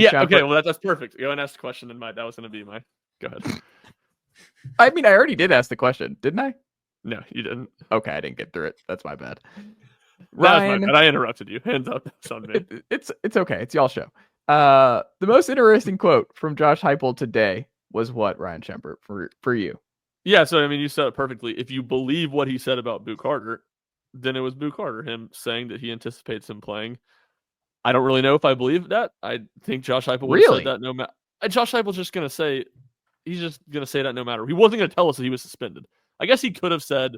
Yeah. Schumpert. Okay. Well, that's perfect. Go and ask the question. And that was going to be my. Go ahead. I mean, I already did ask the question, didn't I? No, you didn't. Okay, I didn't get through it. That's my bad. Ryan, I interrupted you. Hands up. It's on me. It's okay. It's y'all's show. The most interesting quote from Josh Heupel today was what, Ryan Schumpert, for you? Yeah, so I mean, you said it perfectly. If you believe what he said about Boo Carter, then it was Boo Carter, him saying that he anticipates him playing. I don't really know if I believe that. I think Josh Heupel would have said that no matter. Josh Heupel's just going to say, he's just going to say that no matter. He wasn't going to tell us that he was suspended. I guess he could have said,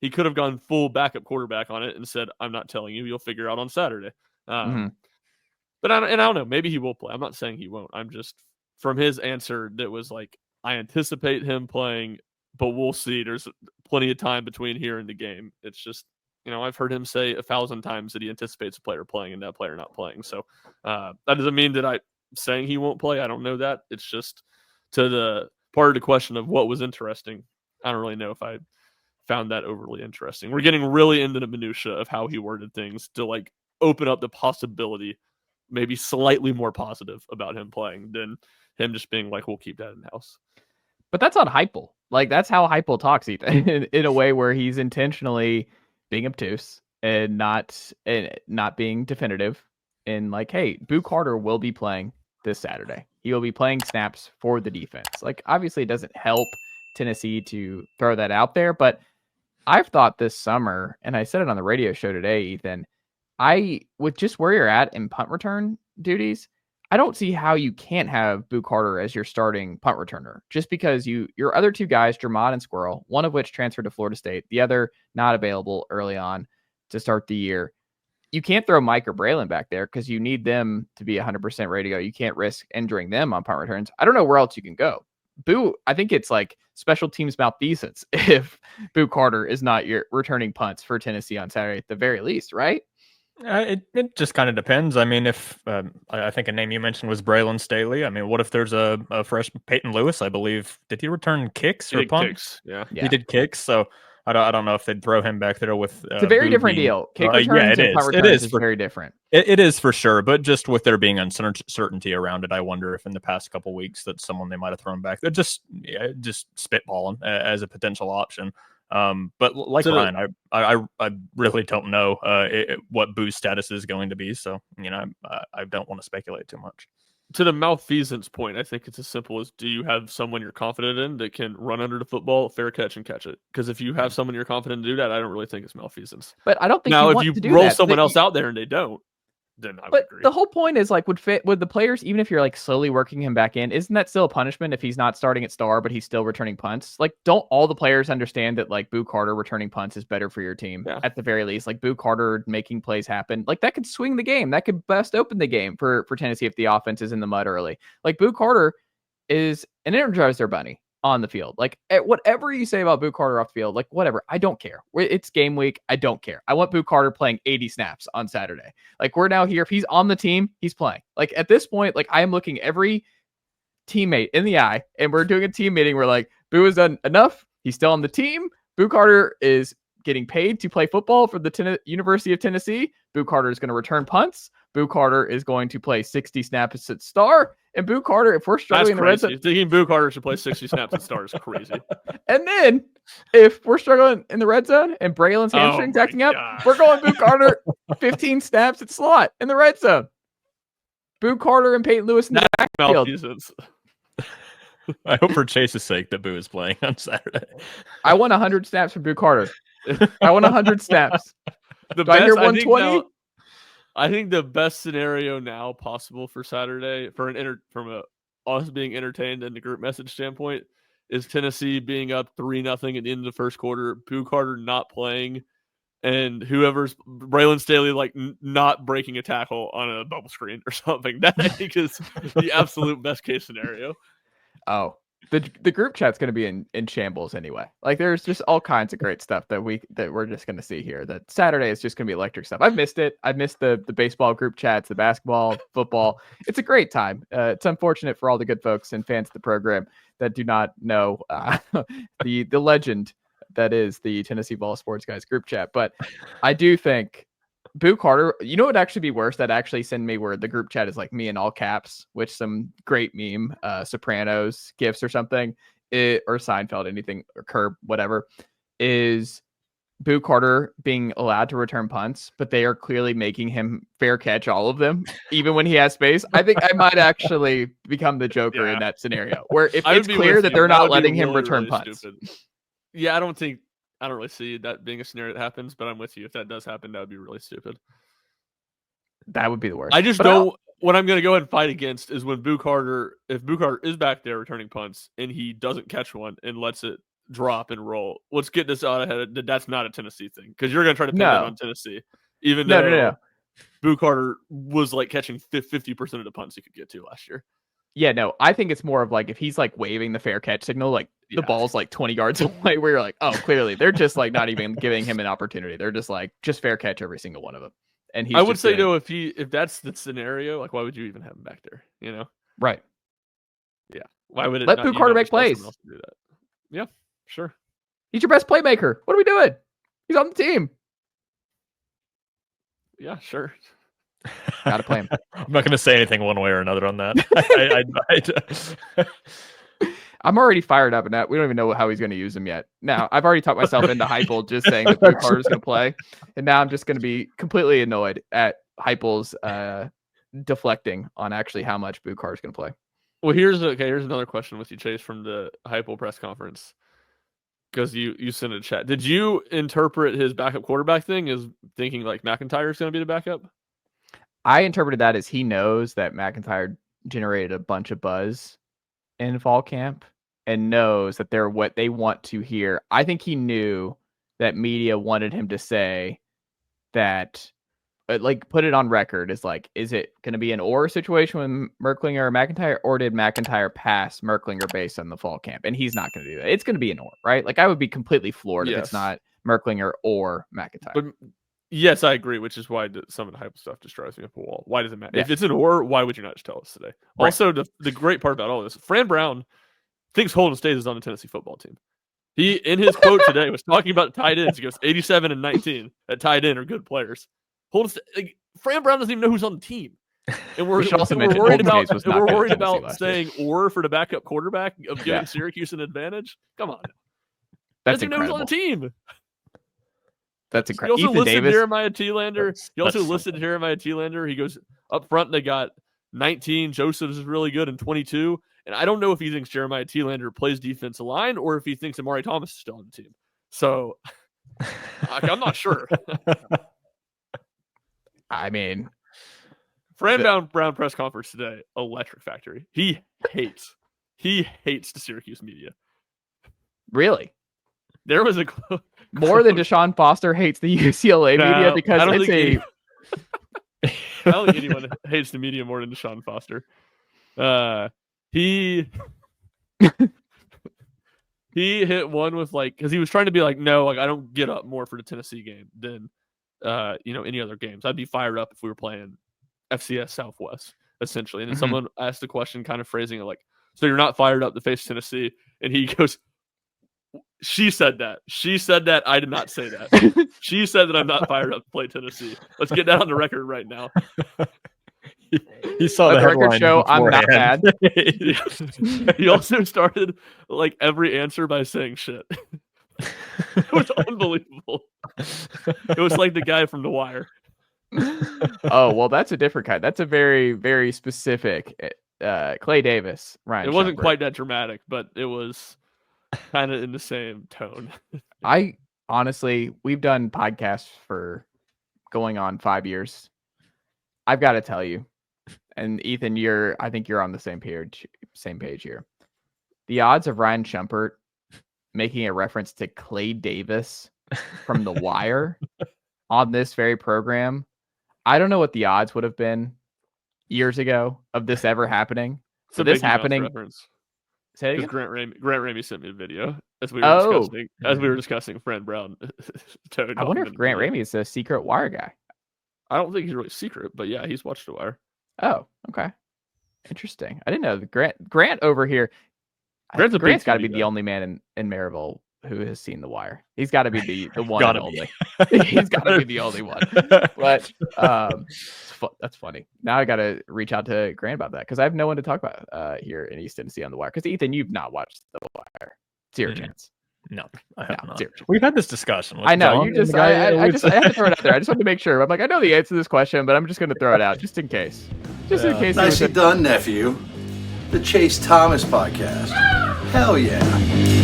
he could have gone full backup quarterback on it and said, I'm not telling you, you'll figure out on Saturday. But I don't know, maybe he will play. I'm not saying he won't. I'm just, from his answer, that was like, I anticipate him playing, but we'll see. There's plenty of time between here and the game. It's just, I've heard him say 1,000 times that he anticipates a player playing and that player not playing. So that doesn't mean that I'm saying he won't play. I don't know that. It's just to the part of the question of what was interesting. I don't really know if I found that overly interesting. We're getting really into the minutia of how he worded things to like open up the possibility, maybe slightly more positive about him playing than him just being like, we'll keep that in house. But that's on Heupel. Like, that's how Heupel talks, Ethan, in a way where he's intentionally being obtuse and not being definitive. And like, hey, Boo Carter will be playing this Saturday. He will be playing snaps for the defense. Like, obviously, it doesn't help Tennessee to throw that out there, but I've thought this summer, and I said it on the radio show today, Ethan, with just where you're at in punt return duties, I don't see how you can't have Boo Carter as your starting punt returner, just because your other two guys, Jermod and Squirrel, one of which transferred to Florida State, the other not available early on to start the year. You can't throw Mike or Braylon back there because you need them to be 100% ready to go. You can't risk injuring them on punt returns. I don't know where else you can go. Boo, I think it's like special teams malfeasance if Boo Carter is not your returning punts for Tennessee on Saturday at the very least, right? It just kind of depends. I mean, if I think a name you mentioned was Braylon Staley. I mean, what if there's a fresh Peyton Lewis? I believe, did he return kicks or punts? Yeah, he did kicks. So I don't know if they'd throw him back there with. It's a very different deal. Kick returns and punt returns is very different. It is for sure, but just with there being uncertainty around it, I wonder if in the past couple of weeks that someone they might have thrown back. They're just spitballing as a potential option. But like Ryan, I really don't know what Boo's status is going to be. So, I don't want to speculate too much. To the malfeasance point, I think it's as simple as, do you have someone you're confident in that can run under the football, fair catch, and catch it? Because if you have someone you're confident to do that, I don't really think it's malfeasance. But I don't think now, if you roll someone else out there and they don't, then I would agree. The whole point is like would the players, even if you're like slowly working him back in, isn't that still a punishment if he's not starting at star but he's still returning punts? Like, don't all the players understand that like Boo Carter returning punts is better for your team at the very least? Like Boo Carter making plays happen, like that could swing the game. That could bust open the game for Tennessee if the offense is in the mud early. Like Boo Carter is an Energizer bunny on the field. Like, whatever you say about Boo Carter off the field, like whatever, I don't care. It's game week. I don't care. I want Boo Carter playing 80 snaps on Saturday. Like, we're now here. If he's on the team, he's playing. Like, at this point, like I am looking every teammate in the eye and we're doing a team meeting. We're like, Boo has done enough. He's still on the team. Boo Carter is getting paid to play football for the University of Tennessee. Boo Carter is going to return punts. Boo Carter is going to play 60 snaps at star. And Boo Carter, if we're struggling in the red zone, thinking Boo Carter should play 60 snaps at star is crazy. And then if we're struggling in the red zone and Braylon's hamstrings acting up, we're going Boo Carter 15 snaps at slot in the red zone. Boo Carter and Peyton Lewis in the backfield. I hope for Chase's sake that Boo is playing on Saturday. I want 100 snaps from Boo Carter. I want 100 snaps. Do I hear 120? I think the best scenario now possible for Saturday from us being entertained in the group message standpoint is Tennessee being up 3-0 at the end of the first quarter, Boo Carter not playing, and whoever's Braylon Staley like not breaking a tackle on a bubble screen or something. That I think is the absolute best case scenario. Oh, the group chat's going to be in shambles anyway. Like there's just all kinds of great stuff that we're just going to see here. That Saturday is just going to be electric stuff. I've missed it. I've missed the baseball group chats, the basketball, football. It's a great time. It's unfortunate for all the good folks and fans of the program that do not know the legend that is the Tennessee Vols Sports Guys group chat. But I do think Boo Carter, you know what would actually be worse? That actually send me where the group chat is like me in all caps, which some great meme, Sopranos gifs or something, or Seinfeld, anything, or Curb, whatever, is Boo Carter being allowed to return punts, but they are clearly making him fair catch all of them, even when he has space. I think I might actually become the Joker in that scenario, where if it's clear that they're not letting him return punts. Stupid. Yeah, I don't really see that being a scenario that happens, but I'm with you. If that does happen, that would be really stupid. That would be the worst. I just know what I'm going to go ahead and fight against is when if Boo Carter is back there returning punts and he doesn't catch one and lets it drop and roll. Let's get this out ahead. That's not a Tennessee thing, because you're going to try to pin that on Tennessee, even though Boo Carter was like catching 50% of the punts he could get to last year. Yeah, no, I think it's more of like if he's like waving the fair catch signal, like the ball's like 20 yards away, where you're like, oh, clearly they're just like not even giving him an opportunity. They're just like, just fair catch every single one of them. And I would say though, if that's the scenario, like why would you even have him back there? You know, right? Yeah, why would it let Boo Carter make plays? Do that? Yeah, sure. He's your best playmaker. What are we doing? He's on the team. Yeah, sure. Gotta play him. I'm not going to say anything one way or another on that. I'm already fired up in that. We don't even know how he's going to use him yet. Now, I've already talked myself into Heupel just saying that Boo Carter's going to play. And now I'm just going to be completely annoyed at Heupel's deflecting on actually how much Boo Carter's going to play. Well, here's another question with you, Chase, from the Heupel press conference. Because you sent a chat. Did you interpret his backup quarterback thing as thinking like McIntyre is going to be the backup? I interpreted that as he knows that McIntyre generated a bunch of buzz in fall camp and knows that they're what they want to hear. I think he knew that media wanted him to say that, like, put it on record. Is like, is it going to be an or situation with Merklinger or McIntyre, or did McIntyre pass Merklinger based on the fall camp? And he's not going to do that. It's going to be an or, right? Like, I would be completely floored if it's not Merklinger or McIntyre. But yes, I agree, which is why some of the hype stuff just drives me up a wall. Why does it matter? Yeah. If it's an or, why would you not just tell us today? Right. Also, the great part about all this, Fran Brown thinks Holden State is on the Tennessee football team. He, in his quote today, was talking about tight ends. He goes, 87 and 19 at tight end are good players. Holden State, like, Fran Brown doesn't even know who's on the team. And we're worried about saying or for the backup quarterback of giving Syracuse an advantage. Come on. That's doesn't know who's on the team. That's incredible. He also listed Jeremiah Thielander. He goes up front. They got 19. Joseph's is really good, and 22. And I don't know if he thinks Jeremiah Thielander plays defensive line or if he thinks Amari Thomas is still on the team. So I'm not sure. I mean, Fran Brown press conference today, electric factory. He hates the Syracuse media. Really? There was more than Deshaun Foster hates the UCLA media, because I don't think anyone hates the media more than Deshaun Foster. He hit one with because he was trying to be like, no, like I don't get up more for the Tennessee game than any other games. I'd be fired up if we were playing FCS Southwest, essentially. And then someone asked the question, kind of phrasing it like, so you're not fired up to face Tennessee? And he goes, she said that. I did not say that. She said that I'm not fired up to play Tennessee. Let's get that on the record right now. He saw the record show. I'm not mad. He also started like every answer by saying shit. It was unbelievable. It was like the guy from The Wire. Oh, well, that's a different kind. That's a very, very specific Clay Davis. Ryan. It wasn't quite that dramatic, but it was kind of in the same tone. I honestly, we've done podcasts for going on 5 years. I've got to tell you, and Ethan, I think you're on the same page here. The odds of Ryan Schumpert making a reference to Clay Davis from The Wire on this very program, I don't know what the odds would have been years ago of this ever happening. So this happening. Say it again? Grant Ramey sent me a video as we were discussing Fran Brown. I wonder if Grant Ramey is a secret Wire guy. I don't think he's really secret, but yeah, he's watched The Wire. Oh, okay. Interesting. I didn't know Grant over here. Grant's got to be the only man in Maryville who has seen The Wire. He's got to be the one and Gotta only. He's got to be the only one. But that's funny. Now I got to reach out to Grant about that because I have no one to talk about here in East Tennessee on The Wire. Because Ethan, you've not watched The Wire. Zero chance. No, I have not. Zero. We've had this discussion. I know. I had to throw it out there. I just wanted to make sure. I'm like, I know the answer to this question, but I'm just going to throw it out just in case. In case. Nicely done, nephew. The Chase Thomas podcast. Hell yeah.